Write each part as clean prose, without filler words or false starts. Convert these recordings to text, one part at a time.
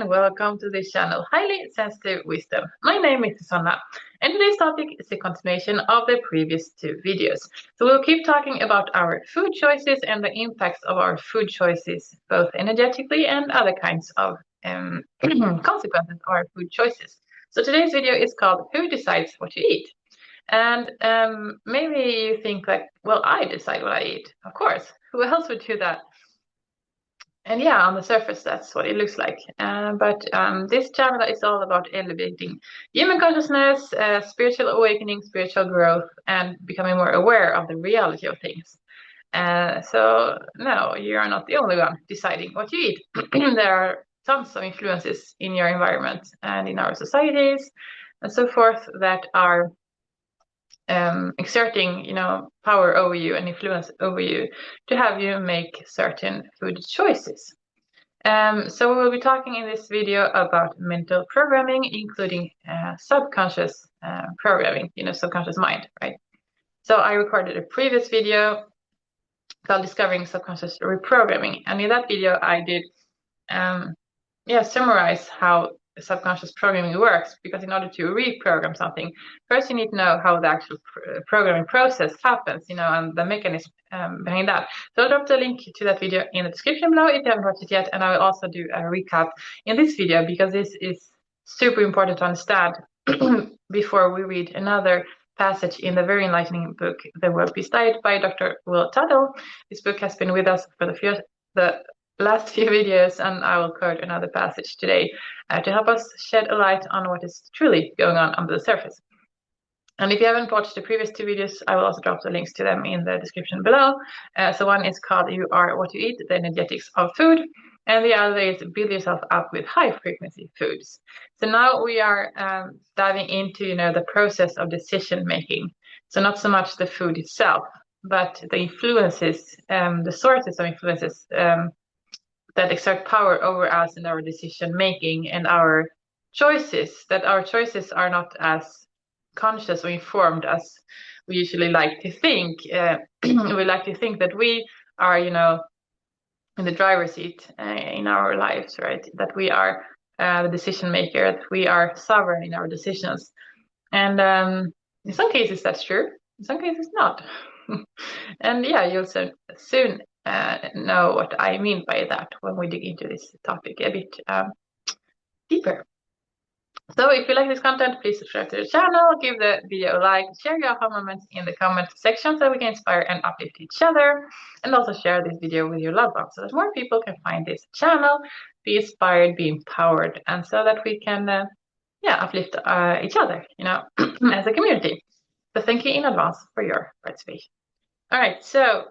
and welcome to this channel, Highly Sensitive Wisdom. My name is Susanna, and today's topic is a continuation of the previous two videos. So we'll keep talking about our food choices and the impacts of our food choices, both energetically and other kinds of consequences of our food choices. So today's video is called Who Decides What You Eat? And maybe you think like, well, I decide what I eat. Of course, who else would do that? And yeah, on the surface, that's what it looks like. But this channel is all about elevating human consciousness, spiritual awakening, spiritual growth, and becoming more aware of the reality of things. So no, you are not the only one deciding what you eat. There are tons of influences in your environment and in our societies and so forth that are exerting, power over you and influence over you to have you make certain food choices. So we will be talking in this video about mental programming, including subconscious programming, subconscious mind, right? So I recorded a previous video called Discovering Subconscious Reprogramming, and in that video I did summarize how subconscious programming works, because in order to reprogram something, first you need to know how the actual programming process happens, and the mechanism behind that. So I'll drop the link to that video in the description below if you haven't watched it yet, and I will also do a recap in this video because this is super important to understand before we read another passage in the very enlightening book, The World Peace Diet by Dr. Will Tuttle. This book has been with us for the last few videos, and I will quote another passage today to help us shed a light on what is truly going on under the surface. And if you haven't watched the previous two videos, I will also drop the links to them in the description below. So one is called You Are What You Eat, the energetics of food, and the other is Build Yourself Up with High Frequency Foods. So now we are diving into the process of decision making. So not so much the food itself, but the influences, the sources of influences that exert power over us and our decision making and our choices, that our choices are not as conscious or informed as we usually like to think. We like to think that we are, in the driver's seat in our lives, right? That we are the decision maker, that we are sovereign in our decisions. And in some cases that's true, in some cases not. And yeah, you'll soon know what I mean by that when we dig into this topic a bit deeper. So if you like this content, please subscribe to the channel, give the video a like, share your aha moments in the comment section so we can inspire and uplift each other, and also share this video with your loved ones so that more people can find this channel, be inspired, be empowered, and so that we can uplift each other, as a community. So thank you in advance for your participation. All right, so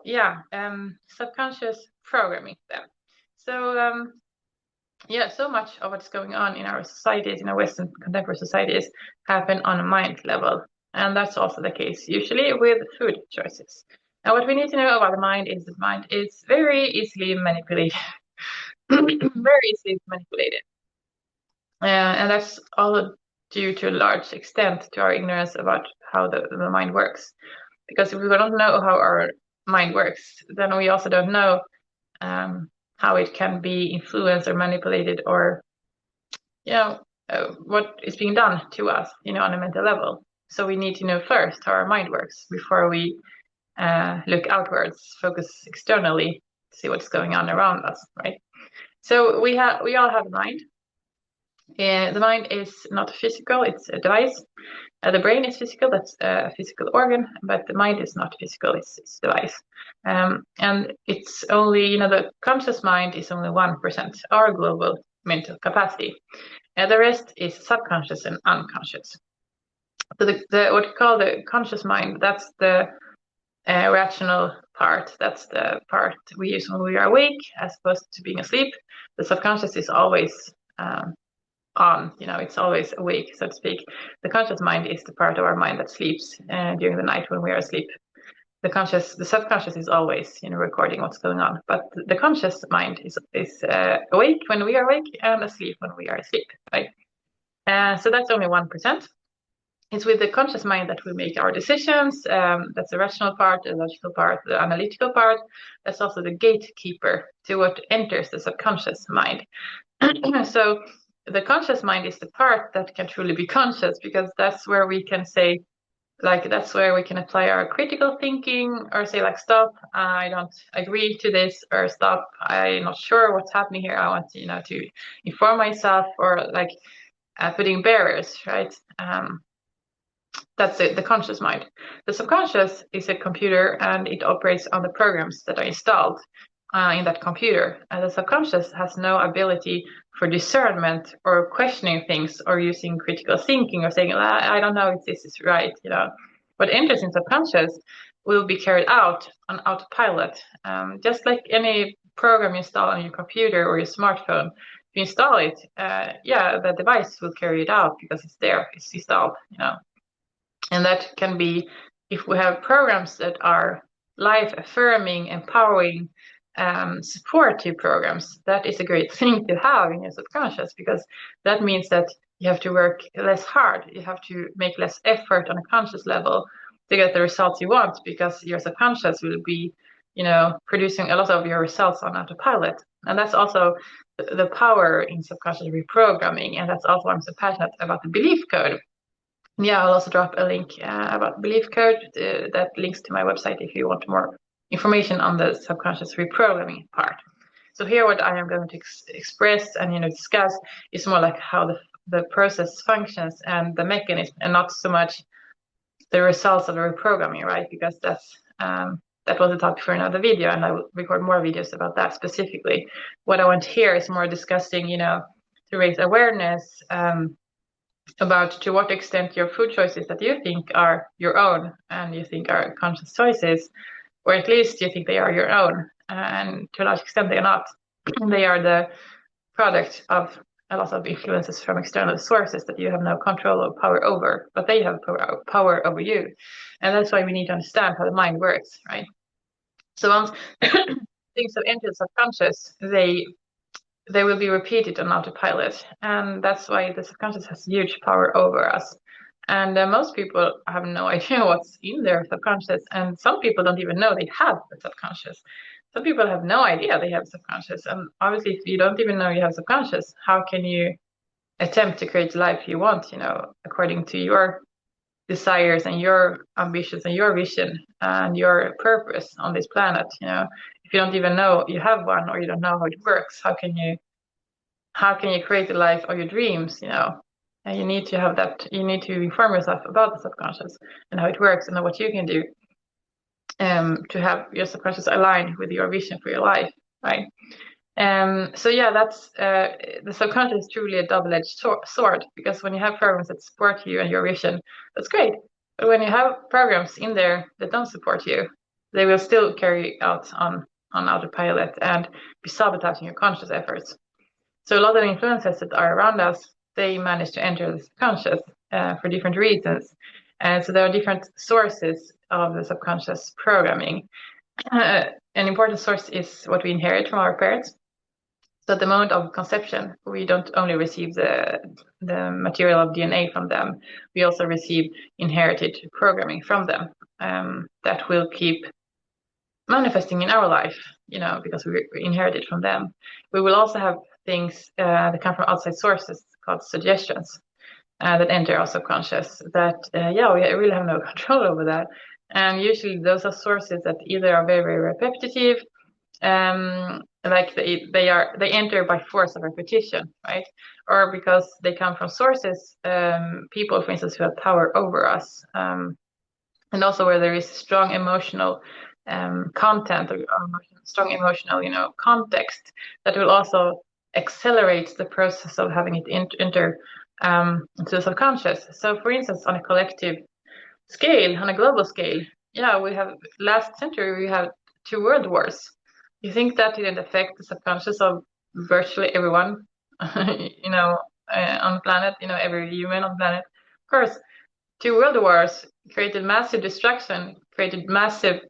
subconscious programming then. So so much of what's going on in our societies, in our Western contemporary societies, happen on a mind level. And that's also the case usually with food choices. Now, what we need to know about the mind is that mind is very easily manipulated. Very easily manipulated. And that's all due to a large extent to our ignorance about how the mind works. Because if we don't know how our mind works, then we also don't know how it can be influenced or manipulated, or what is being done to us, on a mental level. So we need to know first how our mind works before we look outwards, focus externally, see what's going on around us, right? So we all have a mind. The mind is not physical, it's a device. The brain is physical, that's a physical organ, but the mind is not physical, it's a device. And it's only, the conscious mind is only 1% our global mental capacity. The rest is subconscious and unconscious. So what we call the conscious mind, that's the rational part. That's the part we use when we are awake as opposed to being asleep. The subconscious is always on, it's always awake, so to speak. The conscious mind is the part of our mind that sleeps during the night when we are asleep. The subconscious is always, recording what's going on, but the conscious mind is awake when we are awake and asleep when we are asleep, right? So that's only 1%. It's with the conscious mind that we make our decisions. That's the rational part, the logical part, the analytical part. That's also the gatekeeper to what enters the subconscious mind. So the conscious mind is the part that can truly be conscious, because that's where we can say, like, that's where we can apply our critical thinking, or say like, stop, I don't agree to this, or stop, I'm not sure what's happening here, I want to, to inform myself, or like putting barriers, right? That's the conscious mind. The subconscious is a computer, and it operates on the programs that are installed in that computer. And the subconscious has no ability for discernment or questioning things, or using critical thinking, or saying, I don't know if this is right. What enters in subconscious will be carried out on autopilot, just like any program you install on your computer or your smartphone. If you install it, the device will carry it out because it's there, it's installed. And that can be, if we have programs that are life affirming, empowering, supportive programs, that is a great thing to have in your subconscious, because that means that you have to work less hard, you have to make less effort on a conscious level to get the results you want, because your subconscious will be, producing a lot of your results on autopilot. And that's also the power in subconscious reprogramming, and that's also why I'm so passionate about the belief code. Yeah, I'll also drop a link about belief code that links to my website if you want more information on the subconscious reprogramming part. So here, what I am going to express and discuss is more like how the process functions and the mechanism, and not so much the results of the reprogramming, right? Because that was a topic for another video, and I will record more videos about that specifically. What I want here is more discussing, to raise awareness about to what extent your food choices that you think are your own, and you think are conscious choices, or at least you think they are your own, and to a large extent they are not. They are the product of a lot of influences from external sources that you have no control or power over, but they have power over you. And that's why we need to understand how the mind works, right? So once things have entered subconscious, they will be repeated on autopilot, and that's why the subconscious has huge power over us. And most people have no idea what's in their subconscious, and some people don't even know they have a subconscious. Some people have no idea they have subconscious, and obviously, if you don't even know you have subconscious, how can you attempt to create the life you want, according to your desires and your ambitions and your vision and your purpose on this planet? If you don't even know you have one, or you don't know how it works, how can you create the life of your dreams? And you need to have that. You need to inform yourself about the subconscious and how it works, and what you can do to have your subconscious aligned with your vision for your life, right? So yeah, that's the subconscious is truly a double-edged sword, because when you have programs that support you and your vision, that's great. But when you have programs in there that don't support you, they will still carry out on autopilot and be sabotaging your conscious efforts. So a lot of influences that are around us, they manage to enter the subconscious for different reasons. And so there are different sources of the subconscious programming. An important source is what we inherit from our parents. So at the moment of conception, we don't only receive the material of DNA from them, we also receive inherited programming from them that will keep manifesting in our life, because we inherit it from them. We will also have things that come from outside sources called suggestions that enter our subconscious that, we really have no control over that. And usually those are sources that either are very, very repetitive, like they enter by force of repetition, right? Or because they come from sources, people, for instance, who have power over us, and also where there is strong emotional content, or strong emotional, context that will also accelerate the process of having it enter into the subconscious. So, for instance, on a collective scale, on a global scale, we have last century we had 2 world wars. You think that didn't affect the subconscious of virtually everyone, on the planet, every human on the planet? Of course, 2 world wars created massive destruction, created massive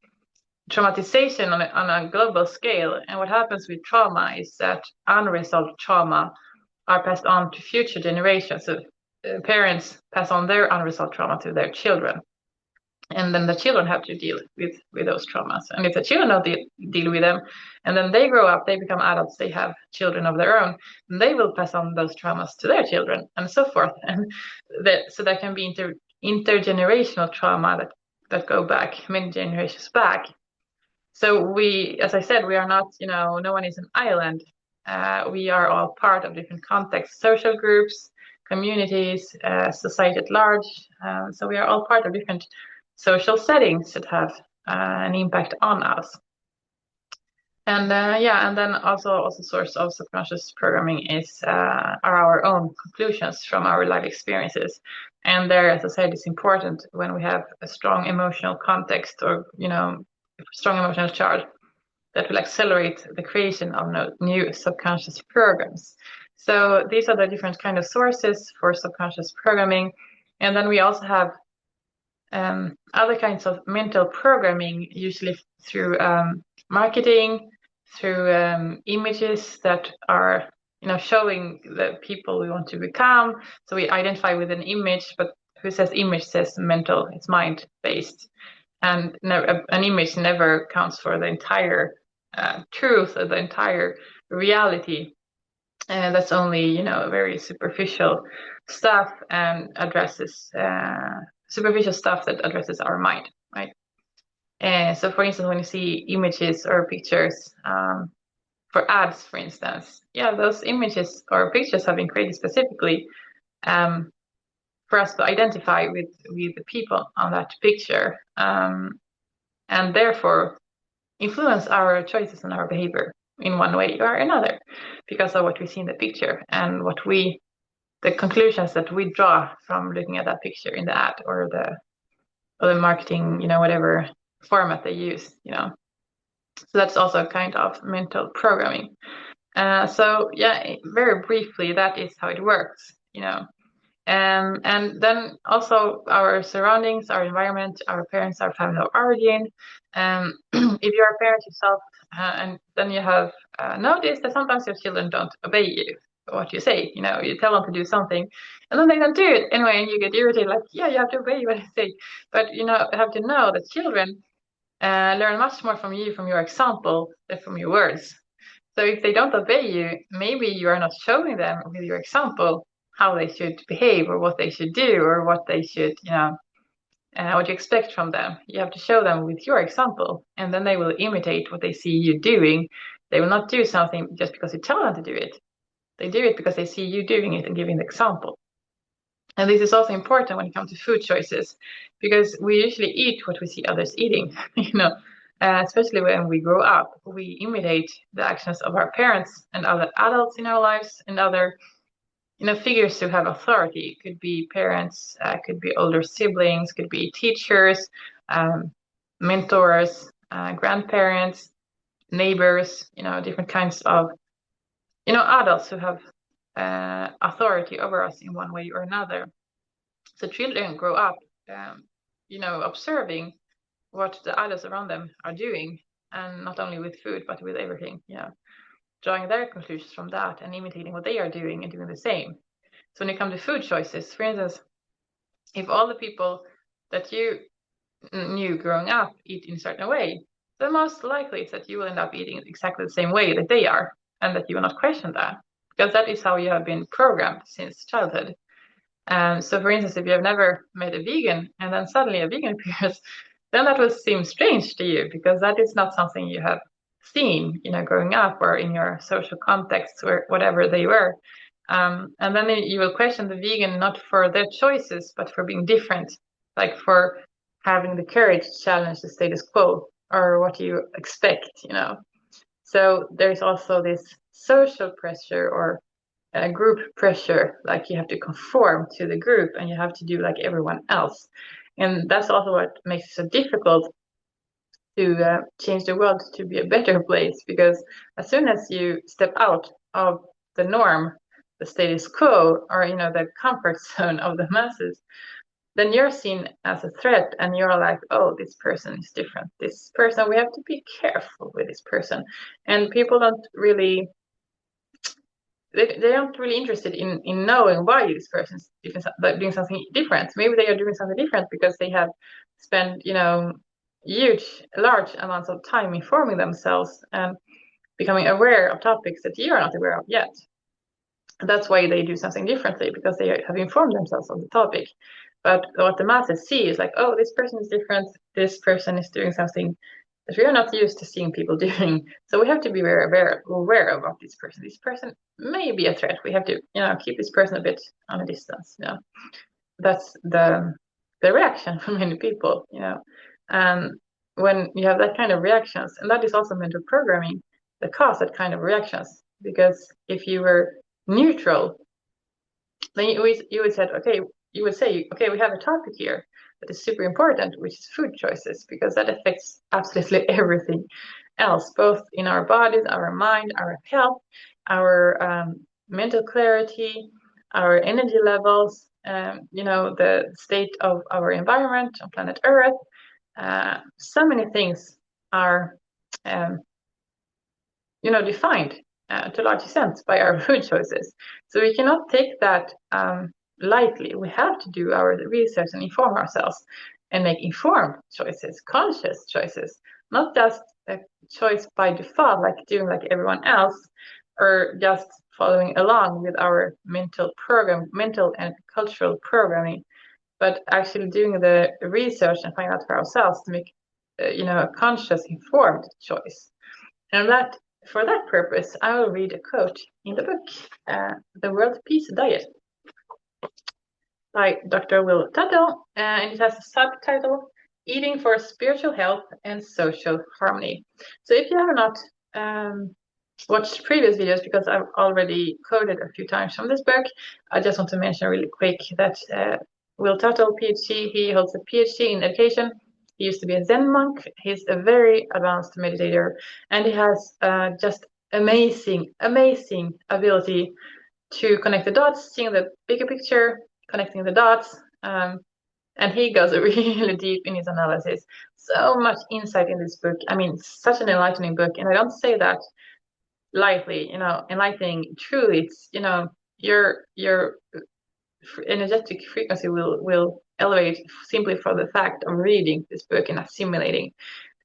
traumatization on a global scale. And what happens with trauma is that unresolved trauma are passed on to future generations. So parents pass on their unresolved trauma to their children. and then the children have to deal with those traumas. And if the children don't deal with them, and then they grow up, they become adults, they have children of their own, and they will pass on those traumas to their children, and so forth. And so there can be intergenerational trauma that go back many generations back. So we, as I said, we are not, no one is an island. We are all part of different contexts, social groups, communities, society at large. So we are all part of different social settings that have an impact on us. And and then also source of subconscious programming are our own conclusions from our life experiences. And there, as I said, it's important when we have a strong emotional context or strong emotional charge that will accelerate the creation of new subconscious programs. So these are the different kind of sources for subconscious programming. And then we also have other kinds of mental programming, usually through marketing, through images that are showing the people we want to become. So we identify with an image, but who says image says mental, it's mind based. And an image never counts for the entire truth or the entire reality. And that's only very superficial stuff and addresses superficial stuff that addresses our mind, right? And so, for instance, when you see images or pictures for ads, for instance, those images or pictures have been created specifically for us to identify with the people on that picture, and therefore influence our choices and our behavior in one way or another because of what we see in the picture and the conclusions that we draw from looking at that picture in the ad or the marketing, whatever format they use, So that's also a kind of mental programming. Very briefly, that is how it works, and then also our surroundings, our environment, our parents, our family of origin. If you're a parent yourself, and then you have noticed that sometimes your children don't obey you, what you say. You tell them to do something, and then they don't do it anyway, and you get irritated, like, you have to obey what I say. But you have to know that children learn much more from you, from your example, than from your words. So if they don't obey you, maybe you are not showing them with your example how they should behave or what they should do or what they should, what you expect from them. You have to show them with your example, and then they will imitate what they see you doing. They will not do something just because you tell them to do it. They do it because they see you doing it and giving the example. And this is also important when it comes to food choices, because we usually eat what we see others eating, especially when we grow up. We imitate the actions of our parents and other adults in our lives and other figures who have authority. It could be parents, could be older siblings, could be teachers, mentors, grandparents, neighbors, different kinds of, adults who have authority over us in one way or another. So children grow up, observing what the adults around them are doing, and not only with food, but with everything, drawing their conclusions from that and imitating what they are doing and doing the same. So when it comes to food choices, for instance, if all the people that you knew growing up eat in a certain way, then most likely it's that you will end up eating exactly the same way that they are, and that you will not question that, because that is how you have been programmed since childhood. So for instance, if you have never met a vegan and then suddenly a vegan appears, then that will seem strange to you, because that is not something you have seen, growing up or in your social contexts or whatever they were. And then you will question the vegan not for their choices, but for being different, like for having the courage to challenge the status quo or what you expect, So there's also this social pressure or group pressure, like you have to conform to the group and you have to do like everyone else. And that's also what makes it so difficult to change the world to be a better place, because as soon as you step out of the norm, the status quo, or the comfort zone of the masses, then you're seen as a threat, and you're like, oh, this person is different. This person, we have to be careful with this person. And people don't really they aren't really interested in knowing why this person's doing something different. Maybe they are doing something different because they have spent, large amounts of time informing themselves and becoming aware of topics that you are not aware of yet. That's why they do something differently, because they have informed themselves on the topic. But what the masses see is like, oh, this person is different. This person is doing something that we are not used to seeing people doing. So we have to be very aware of this person. This person may be a threat. We have to, keep this person a bit on a distance. That's the reaction from many people. And when you have that kind of reactions, and that is also mental programming that cause that kind of reactions. Because if you were neutral, then you would say, okay, we have a topic here that is super important, which is food choices, because that affects absolutely everything else, both in our bodies, our mind, our health, our mental clarity, our energy levels, the state of our environment on planet Earth. So many things are, defined to a large extent by our food choices. So we cannot take that lightly. We have to do our research and inform ourselves and make informed choices, conscious choices, not just a choice by default, like doing like everyone else, or just following along with our mental and cultural programming, but actually doing the research and find out for ourselves to make, a conscious, informed choice. And for that purpose, I will read a quote in the book, The World Peace Diet, by Dr. Will Tuttle, and it has a subtitle, Eating for Spiritual Health and Social Harmony. So if you have not watched previous videos, because I've already quoted a few times from this book, I just want to mention really quick that Will Tuttle, Ph.D., he holds a Ph.D. in education. He used to be a Zen monk. He's a very advanced meditator, and he has just amazing ability to connect the dots, seeing the bigger picture, connecting the dots, and he goes really deep in his analysis. So much insight in this book. I mean, such an enlightening book, and I don't say that lightly. Enlightening truly, it's your energetic frequency will elevate simply for the fact of reading this book and assimilating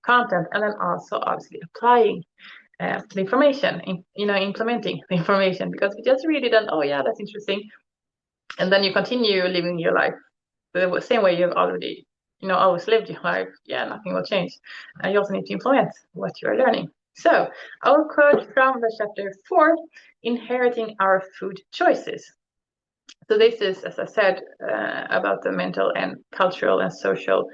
content, and then also obviously applying the information, implementing the information, because we just read it and, oh yeah, that's interesting, and then you continue living your life the same way you've already, always lived your life. Yeah, nothing will change. You also need to implement what you are learning. So I will quote from the chapter 4, Inheriting Our Food Choices. So this is, as I said, about the mental and cultural and social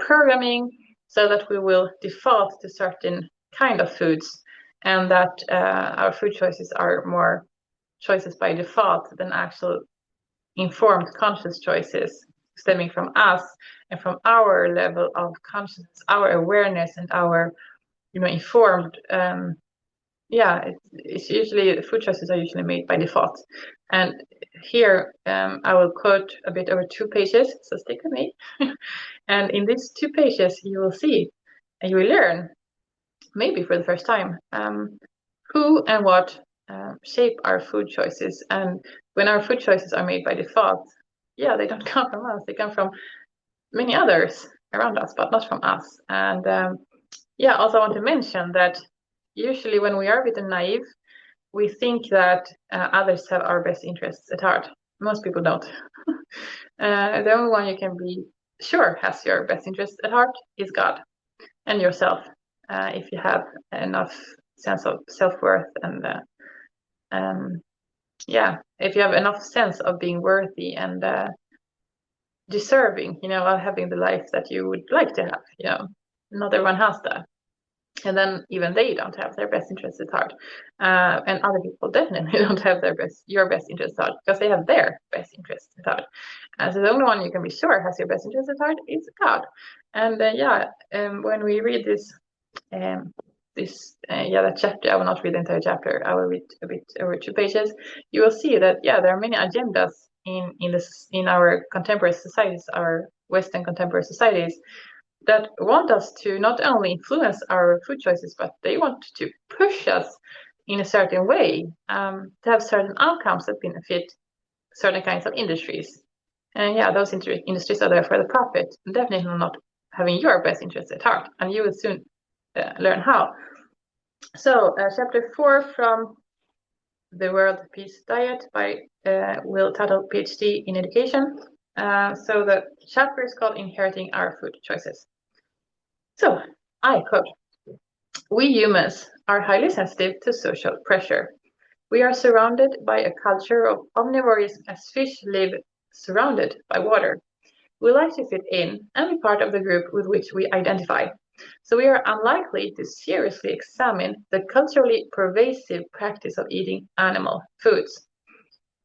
programming, so that we will default to certain kind of foods, and that our food choices are more choices by default than actual informed conscious choices stemming from us and from our level of consciousness, our awareness, and our informed it's usually, food choices are usually made by default. And here I will quote a bit over 2 pages, so stick with me. And in these 2 pages you will see and you will learn, maybe for the first time, who and what shape our food choices. And when our food choices are made by default, they don't come from us, they come from many others around us, but not from us. And also I want to mention that usually when we are a bit naive, we think that others have our best interests at heart. Most people don't. The only one you can be sure has your best interests at heart is God and yourself. If you have enough sense of self-worth and if you have enough sense of being worthy and deserving, of having the life that you would like to have, not everyone has that. And then even they don't have their best interests at heart. And other people definitely don't have your best interests at heart, because they have their best interests at heart. So the only one you can be sure has your best interests at heart is God. And when we read that chapter, I will not read the entire chapter, I will read a bit over 2 pages. You will see that there are many agendas in our contemporary societies, our Western contemporary societies, that want us to not only influence our food choices, but they want to push us in a certain way to have certain outcomes that benefit certain kinds of industries. And yeah, those industries are there for the profit, definitely not having your best interests at heart, and you will soon learn how. So, chapter 4 from The World Peace Diet by Will Tuttle, Ph.D. in education. So the chapter is called Inheriting Our Food Choices. So, I quote, "We humans are highly sensitive to social pressure. We are surrounded by a culture of omnivorism as fish live surrounded by water. We like to fit in and be part of the group with which we identify. So we are unlikely to seriously examine the culturally pervasive practice of eating animal foods.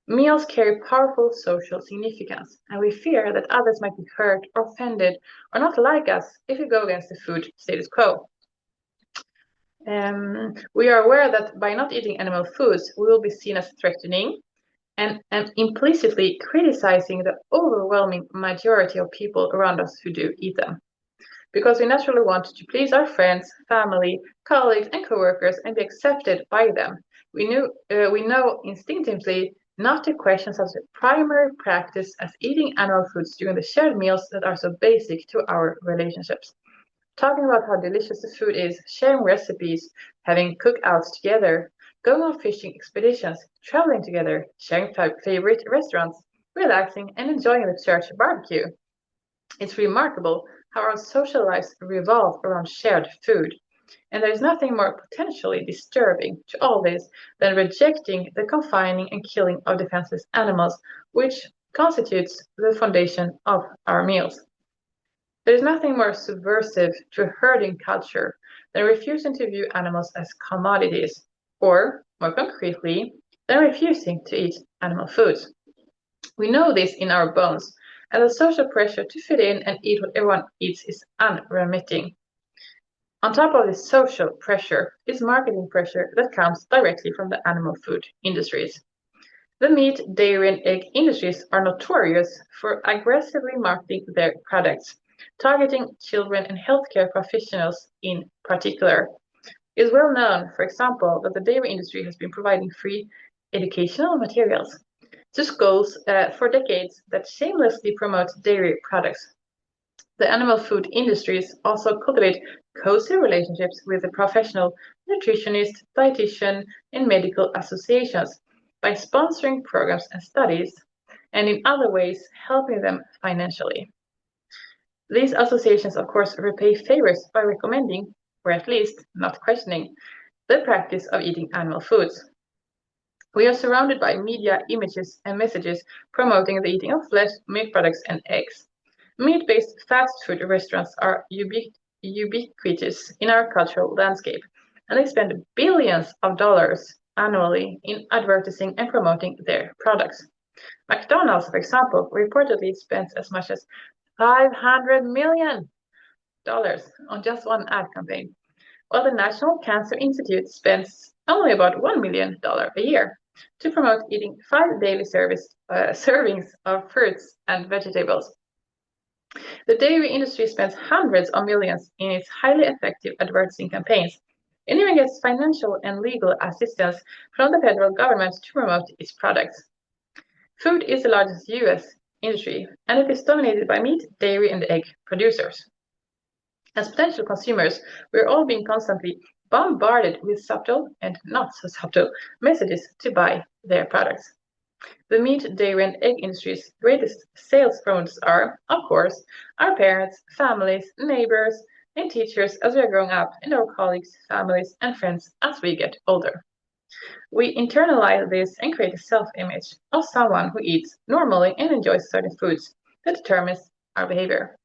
Meals carry powerful social significance, and we fear that others might be hurt or offended or not like us if we go against the food status quo. We are aware that by not eating animal foods, we will be seen as threatening and implicitly criticizing the overwhelming majority of people around us who do eat them. Because we naturally want to please our friends, family, colleagues, and coworkers and be accepted by them. We know instinctively not to question such a primary practice as eating animal foods during the shared meals that are so basic to our relationships. Talking about how delicious the food is, sharing recipes, having cookouts together, going on fishing expeditions, traveling together, sharing favorite restaurants, relaxing, and enjoying the church barbecue. It's remarkable how our social lives revolve around shared food. And there is nothing more potentially disturbing to all this than rejecting the confining and killing of defenseless animals, which constitutes the foundation of our meals. There is nothing more subversive to a herding culture than refusing to view animals as commodities, or, more concretely, than refusing to eat animal foods. We know this in our bones, and the social pressure to fit in and eat what everyone eats is unremitting. On top of this social pressure is marketing pressure that comes directly from the animal food industries. The meat, dairy, and egg industries are notorious for aggressively marketing their products, targeting children and healthcare professionals in particular. It is well known, for example, that the dairy industry has been providing free educational materials to schools for decades that shamelessly promote dairy products. The animal food industries also cultivate cozy relationships with the professional nutritionist, dietitian, and medical associations by sponsoring programs and studies, and in other ways helping them financially. These associations, of course, repay favors by recommending, or at least not questioning, the practice of eating animal foods. We are surrounded by media images and messages promoting the eating of flesh, milk products, and eggs. Meat-based fast food restaurants are ubiquitous in our cultural landscape, and they spend billions of dollars annually in advertising and promoting their products. McDonald's, for example, reportedly spends as much as $500 million on just one ad campaign, while the National Cancer Institute spends only about $1 million a year to promote eating 5 daily servings of fruits and vegetables. The dairy industry spends hundreds of millions in its highly effective advertising campaigns, and even gets financial and legal assistance from the federal government to promote its products. Food is the largest US industry, and it is dominated by meat, dairy, and egg producers. As potential consumers, we're all being constantly bombarded with subtle and not so subtle messages to buy their products. The meat, dairy, and egg industry's greatest sales promoters are, of course, our parents, families, neighbors, and teachers as we are growing up, and our colleagues, families, and friends as we get older. We internalize this and create a self-image of someone who eats normally and enjoys certain foods that determines our behavior.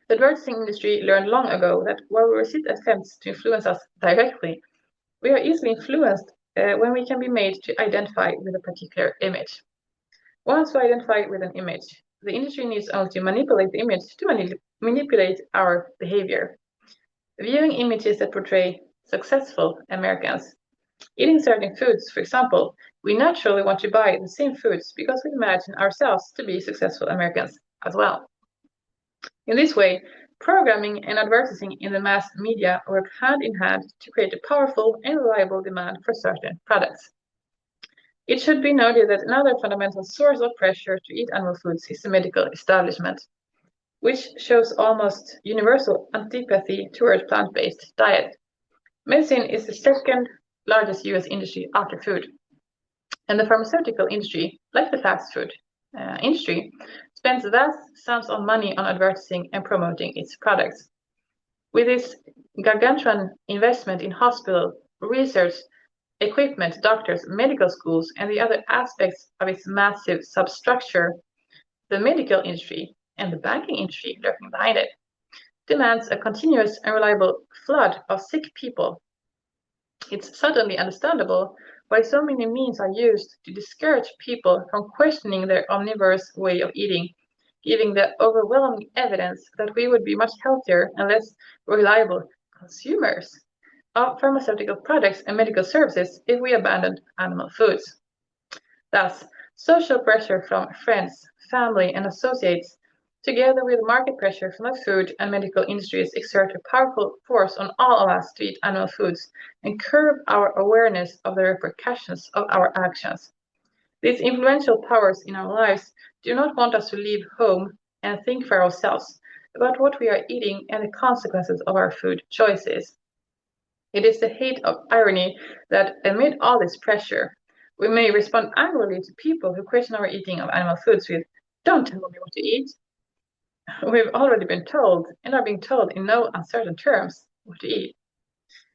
The advertising industry learned long ago that while we resist attempts to influence us directly, we are easily influenced when we can be made to identify with a particular image. Once we identify with an image, the industry needs only to manipulate the image to manipulate our behavior. Viewing images that portray successful Americans, eating certain foods, for example, we naturally want to buy the same foods because we imagine ourselves to be successful Americans as well. In this way, Programming and advertising in the mass media work hand in hand to create a powerful and reliable demand for certain products. It should be noted that another fundamental source of pressure to eat animal foods is the medical establishment, which shows almost universal antipathy toward plant-based diet. Medicine is the second largest US industry after food, and the pharmaceutical industry, like the fast food industry, spends vast sums of money on advertising and promoting its products. With its gargantuan investment in hospital, research, equipment, doctors, medical schools, and the other aspects of its massive substructure, the medical industry and the banking industry lurking behind it demands a continuous and reliable flood of sick people. It's suddenly understandable why so many means are used to discourage people from questioning their omnivorous way of eating, giving the overwhelming evidence that we would be much healthier and less reliable consumers of pharmaceutical products and medical services if we abandoned animal foods. Thus, social pressure from friends, family, and associates, together with market pressure from the food and medical industries, exert a powerful force on all of us to eat animal foods and curb our awareness of the repercussions of our actions. These influential powers in our lives do not want us to leave home and think for ourselves about what we are eating and the consequences of our food choices. It is the height of irony that amid all this pressure, we may respond angrily to people who question our eating of animal foods with, "Don't tell me what to eat." We've already been told and are being told in no uncertain terms what to eat.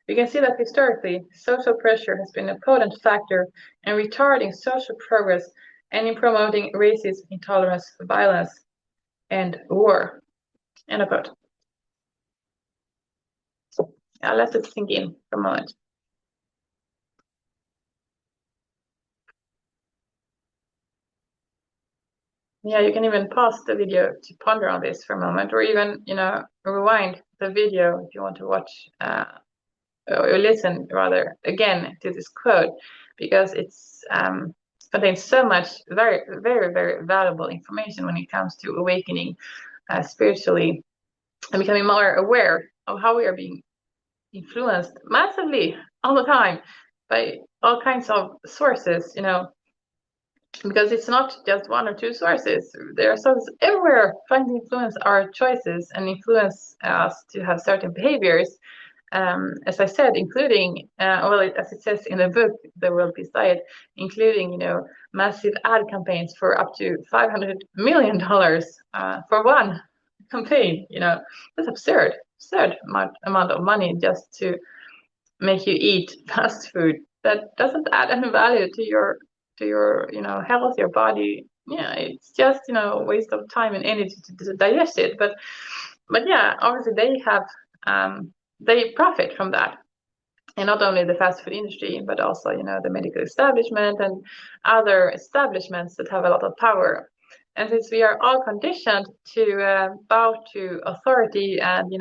We can see that historically, social pressure has been a potent factor in retarding social progress and in promoting racism, intolerance, violence, and war. End of quote. I'll let it sink in for a moment. Yeah, you can even pause the video to ponder on this for a moment, or even, rewind the video if you want to watch or listen rather again to this quote, because it's contains so much very, very, very valuable information when it comes to awakening spiritually and becoming more aware of how we are being influenced massively all the time by all kinds of sources, because it's not just one or two sources. There are sources everywhere trying to influence our choices and influence us to have certain behaviors. As I said, including, as it says in the book, The World Peace Diet, including, massive ad campaigns for up to $500 million for one campaign. That's absurd amount of money just to make you eat fast food that doesn't add any value to your health, your body. Yeah, it's just a waste of time and energy to digest it. But yeah, obviously they profit from that, and not only the fast food industry, but also the medical establishment and other establishments that have a lot of power. And since we are all conditioned to bow to authority and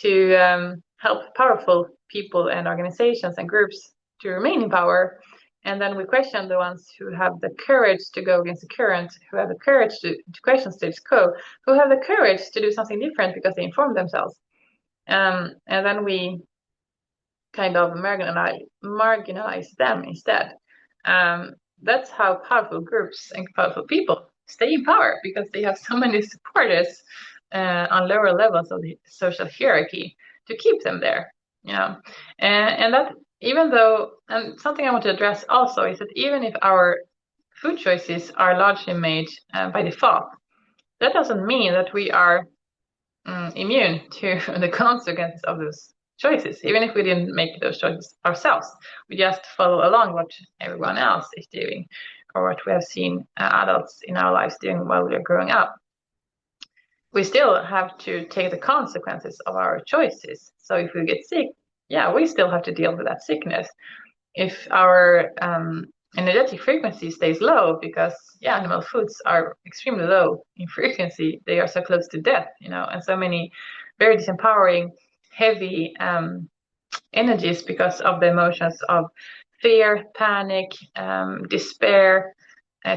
to help powerful people and organizations and groups to remain in power, and then we question the ones who have the courage to go against the current, who have the courage to question status quo, who have the courage to do something different because they inform themselves. And then we kind of marginalize them instead. That's how powerful groups and powerful people stay in power, because they have so many supporters on lower levels of the social hierarchy to keep them there. And that, even though, and something I want to address also is that even if our food choices are largely made by default, that doesn't mean that we are immune to the consequences of those choices. Even if we didn't make those choices ourselves, we just follow along what everyone else is doing, or what we have seen adults in our lives doing while we are growing up. We still have to take the consequences of our choices. So if we get sick, yeah, we still have to deal with that sickness. If our energetic frequency stays low, because animal foods are extremely low in frequency, they are so close to death, and so many very disempowering, heavy energies because of the emotions of fear, panic, despair,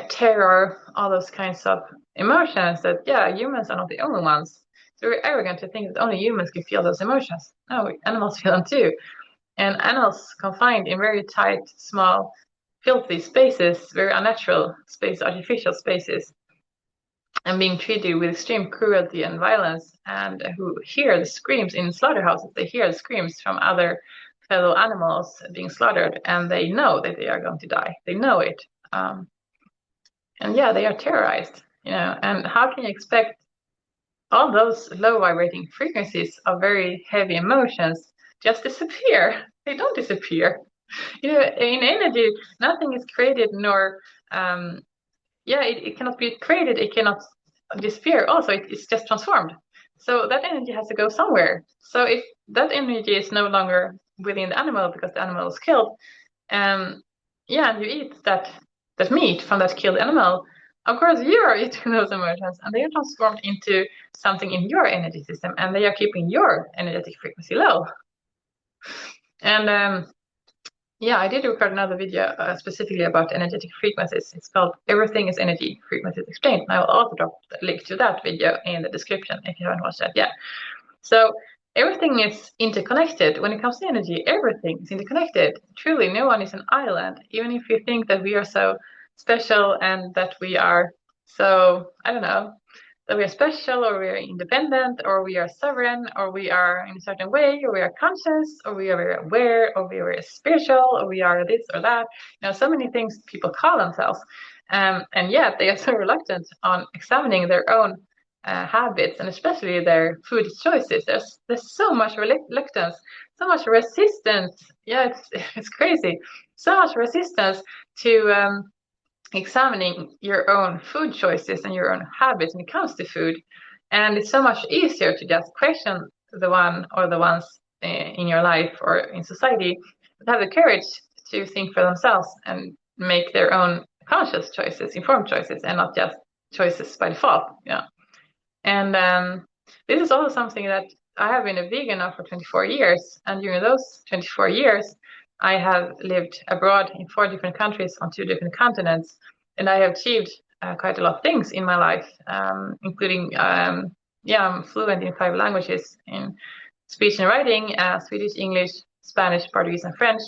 terror, all those kinds of emotions that humans are not the only ones very arrogant to think that only humans can feel those emotions. No, animals feel them too. And animals confined in very tight, small, filthy spaces, very unnatural spaces, artificial spaces, and being treated with extreme cruelty and violence, and who hear the screams in slaughterhouses. They hear the screams from other fellow animals being slaughtered, and they know that they are going to die. They know it. And yeah, they are terrorized, and how can you expect all those low vibrating frequencies of very heavy emotions just disappear? They don't disappear. In energy, nothing is created nor it cannot be created, it cannot disappear. Also, it's just transformed. So that energy has to go somewhere. So if that energy is no longer within the animal because the animal is killed, and you eat that meat from that killed animal, of course you are eating those emotions, and they are transformed into something in your energy system, and they are keeping your energetic frequency low. And I did record another video specifically about energetic frequencies. It's called Everything is Energy, Frequencies Explained. I will also drop the link to that video in the description if you haven't watched that yet. So everything is interconnected. When it comes to energy, everything is interconnected. Truly, no one is an island. Even if you think that we are so special and that we are so, I don't know, that we are special, or we are independent, or we are sovereign, or we are in a certain way, or we are conscious, or we are very aware, or we are very spiritual, or we are this or that. So many things people call themselves, and yet they are so reluctant on examining their own habits, and especially their food choices. There's so much reluctance, so much resistance. Yeah, it's crazy. So much resistance to examining your own food choices and your own habits when it comes to food. And it's so much easier to just question the one or the ones in your life or in society that have the courage to think for themselves and make their own conscious choices, informed choices, and not just choices by default. And this is also something that I have been a vegan now for 24 years. And during those 24 years, I have lived abroad in 4 different countries on 2 different continents, and I have achieved quite a lot of things in my life, including, I'm fluent in 5 languages, in speech and writing, Swedish, English, Spanish, Portuguese, and French.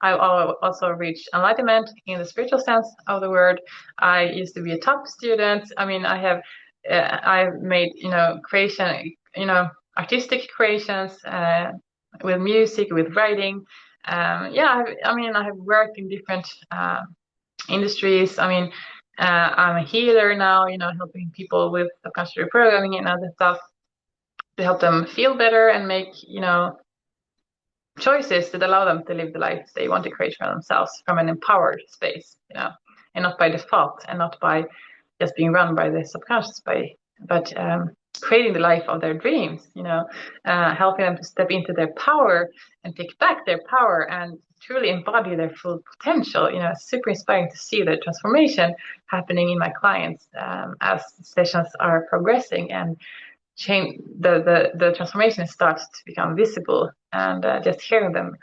I've also reached enlightenment in the spiritual sense of the word. I used to be a top student. I mean, I've made, creation, artistic creations with music, with writing. I have worked in different industries. I'm a healer now, helping people with subconscious reprogramming and other stuff to help them feel better and make, choices that allow them to live the life they want to create for themselves from an empowered space, and not by default, and not by just being run by the subconscious, but creating the life of their dreams, helping them to step into their power and take back their power and truly embody their full potential. It's super inspiring to see the transformation happening in my clients as sessions are progressing, and change the transformation starts to become visible, and just hearing them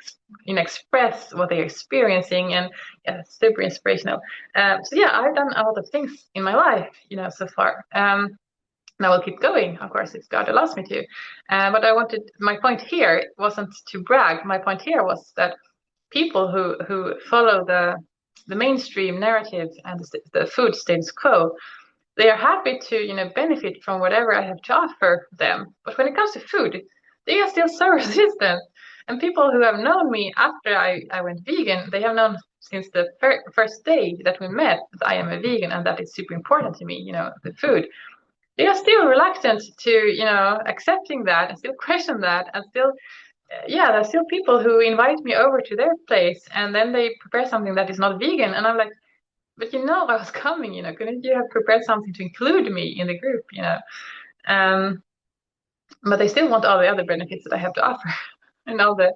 express what they're experiencing, and super inspirational. I've done a lot of things in my life so far, and I will keep going, of course, if God allows me to. But my point here wasn't to brag. My point here was that people who follow the mainstream narrative and the food status quo, they are happy to benefit from whatever I have to offer them. But when it comes to food, they are still so resistant. And people who have known me after I went vegan, they have known since the first day that we met that I am a vegan and that it's super important to me, the food. They are still reluctant to accepting that, and still question that, and still there's still people who invite me over to their place, and then they prepare something that is not vegan, and I'm like, but I was coming, couldn't you have prepared something to include me in the group, but they still want all the other benefits that I have to offer, and all the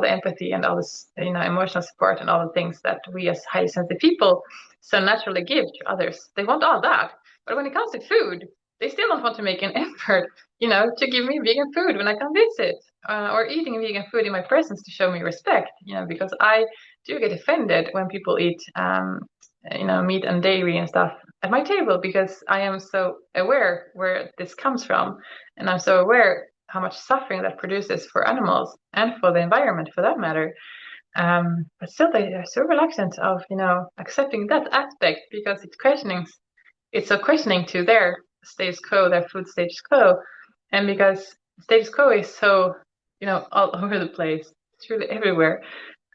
empathy and all this, emotional support and all the things that we as highly sensitive people so naturally give to others. They want all that. But when it comes to food, they still don't want to make an effort, to give me vegan food when I come visit, or eating vegan food in my presence to show me respect, because I do get offended when people eat, meat and dairy and stuff at my table because I am so aware where this comes from, and I'm so aware how much suffering that produces for animals and for the environment, for that matter. But still, they are so reluctant of accepting that aspect because it's so questioning to their status quo, their food status quo, and because status quo is so all over the place, it's really everywhere.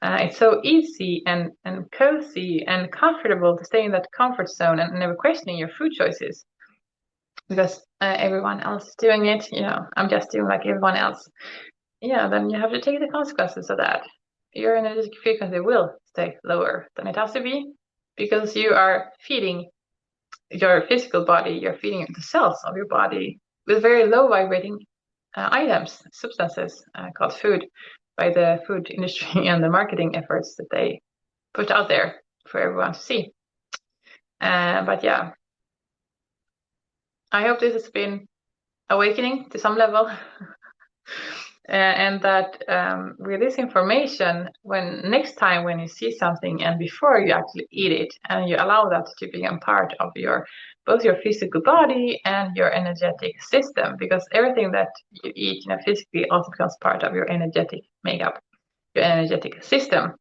It's so easy and cozy and comfortable to stay in that comfort zone and never questioning your food choices because everyone else is doing it. I'm just doing like everyone else. Then you have to take the consequences of that. Your energetic frequency will stay lower than it has to be because you are feeding your physical body, you're feeding the cells of your body with very low vibrating items, substances called food by the food industry and the marketing efforts that they put out there for everyone to see. But yeah, I hope this has been awakening to some level. And that with this information, next time when you see something and before you actually eat it, and you allow that to become part of both your physical body and your energetic system, because everything that you eat physically also becomes part of your energetic makeup, your energetic system,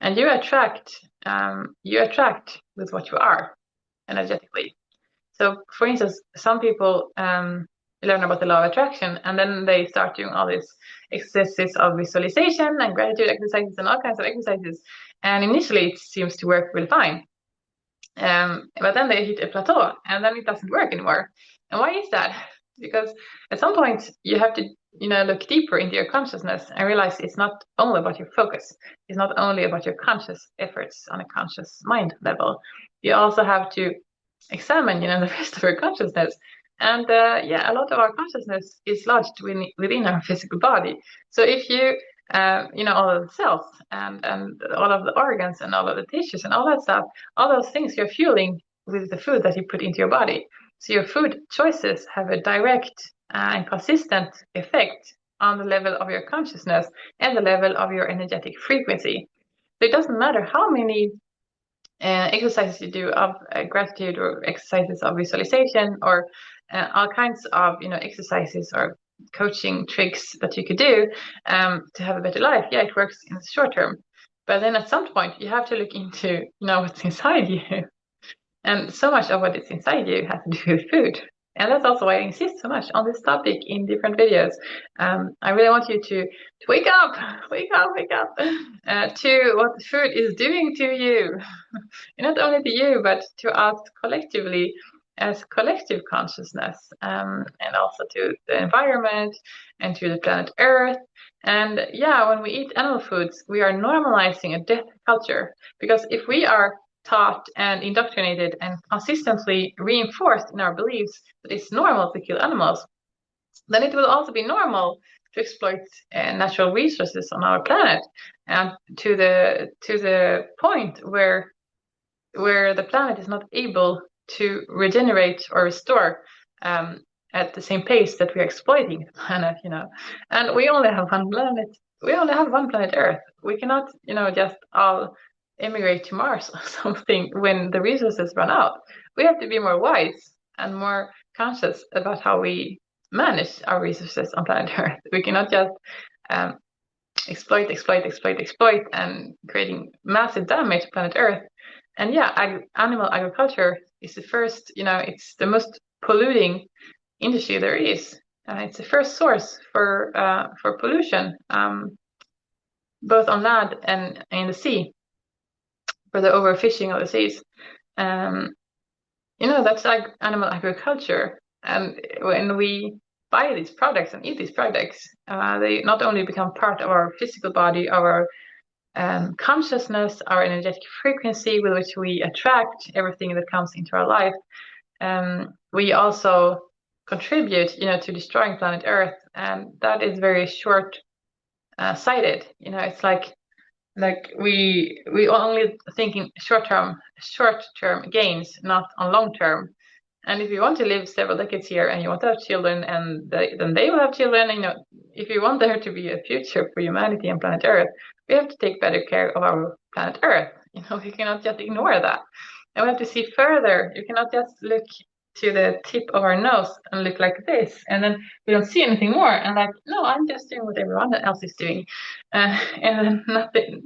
and you attract with what you are energetically. So, for instance, some people learn about the law of attraction, and then they start doing all these exercises of visualization and gratitude exercises and all kinds of exercises. And initially, it seems to work really fine. But then they hit a plateau, and then it doesn't work anymore. And why is that? Because at some point, you have to look deeper into your consciousness and realize it's not only about your focus. It's not only about your conscious efforts on a conscious mind level. You also have to examine the rest of your consciousness. And a lot of our consciousness is lodged within our physical body. So if you all of the cells and all of the organs and all of the tissues and all that stuff, all those things you're fueling with the food that you put into your body. So your food choices have a direct and consistent effect on the level of your consciousness and the level of your energetic frequency. So it doesn't matter how many exercises you do of gratitude or exercises of visualization or all kinds of exercises or coaching tricks that you could do to have a better life. Yeah, it works in the short term, but then at some point you have to look into what's inside you, and so much of what is inside you has to do with food. And that's also why I insist so much on this topic in different videos. I really want you to wake up to what the food is doing to you. Not only to you, but to us collectively as collective consciousness, and also to the environment and to the planet Earth. And when we eat animal foods, we are normalizing a death culture, because if we are taught and indoctrinated and consistently reinforced in our beliefs that it's normal to kill animals, then it will also be normal to exploit natural resources on our planet, and to the point where the planet is not able to regenerate or restore at the same pace that we're exploiting the planet, And we only have one planet. We only have one planet Earth. We cannot, just all emigrate to Mars or something when the resources run out. We have to be more wise and more conscious about how we manage our resources on planet Earth. We cannot just exploit and creating massive damage to planet Earth. And animal agriculture is the first, it's the most polluting industry there is. It's the first source for pollution, both on land and in the sea, for the overfishing of the seas. That's like animal agriculture. And when we buy these products and eat these products, they not only become part of our physical body, our consciousness, our energetic frequency with which we attract everything that comes into our life. We also contribute, to destroying planet Earth, and that is very short-sighted. It's like we only think in short-term gains, not on long-term. And if you want to live several decades here and you want to have children, and then they will have children, if you want there to be a future for humanity and planet Earth, we have to take better care of our planet Earth. We cannot just ignore that. And we have to see further. You cannot just look to the tip of our nose and look like this, and then we don't see anything more. And like, no, I'm just doing what everyone else is doing, and then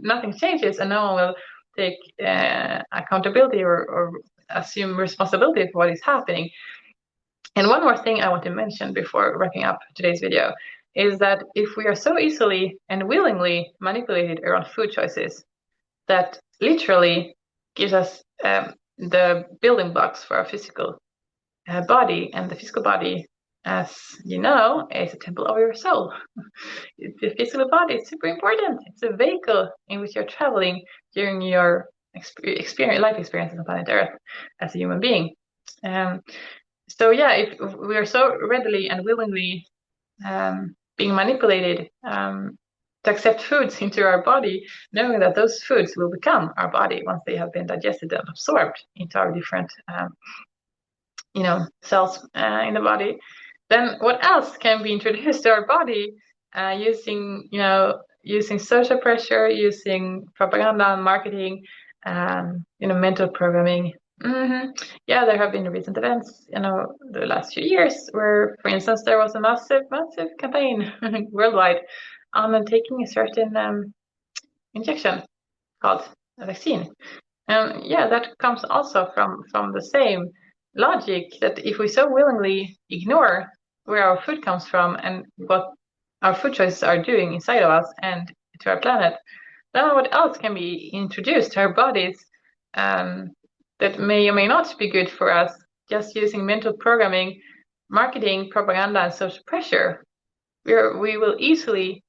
nothing changes, and no one will take accountability or assume responsibility for what is happening. And one more thing I want to mention before wrapping up today's video is that if we are so easily and willingly manipulated around food choices, that literally gives us the building blocks for our physical body, and the physical body, as you know, is a temple of your soul. The physical body is super important. It's a vehicle in which you're traveling during your life experience on planet Earth as a human being. So yeah, if we are so readily and willingly being manipulated to accept foods into our body, knowing that those foods will become our body once they have been digested and absorbed into our different cells in the body, then what else can be introduced to our body using social pressure, using propaganda and marketing, mental programming. Yeah, there have been recent events, the last few years where, for instance, there was a massive campaign worldwide on taking a certain injection called a vaccine. And yeah, that comes also from the same logic, that if we so willingly ignore where our food comes from and what our food choices are doing inside of us and to our planet, then what else can be introduced to our bodies that may or may not be good for us, just using mental programming, marketing, propaganda, and social pressure. We will easily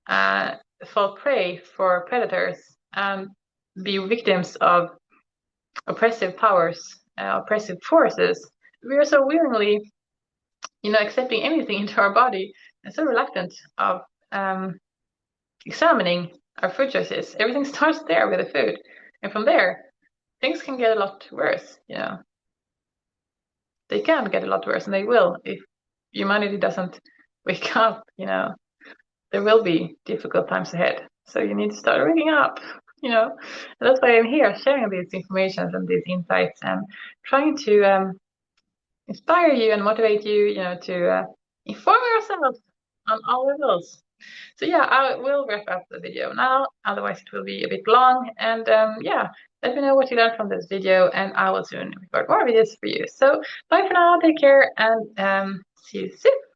fall prey for predators and be victims of oppressive powers, oppressive forces. We are so willingly, accepting anything into our body and so reluctant of examining our food choices. Everything starts there with the food, and from there, things can get a lot worse. They can get a lot worse, and they will if humanity doesn't wake up. There will be difficult times ahead. So you need to start waking up. And that's why I'm here sharing these informations and these insights and trying to inspire you and motivate you, to inform yourself on all levels. So yeah, I will wrap up the video now, otherwise it will be a bit long. And yeah, let me know what you learned from this video, and I will soon record more videos for you. So bye for now, take care, and see you soon.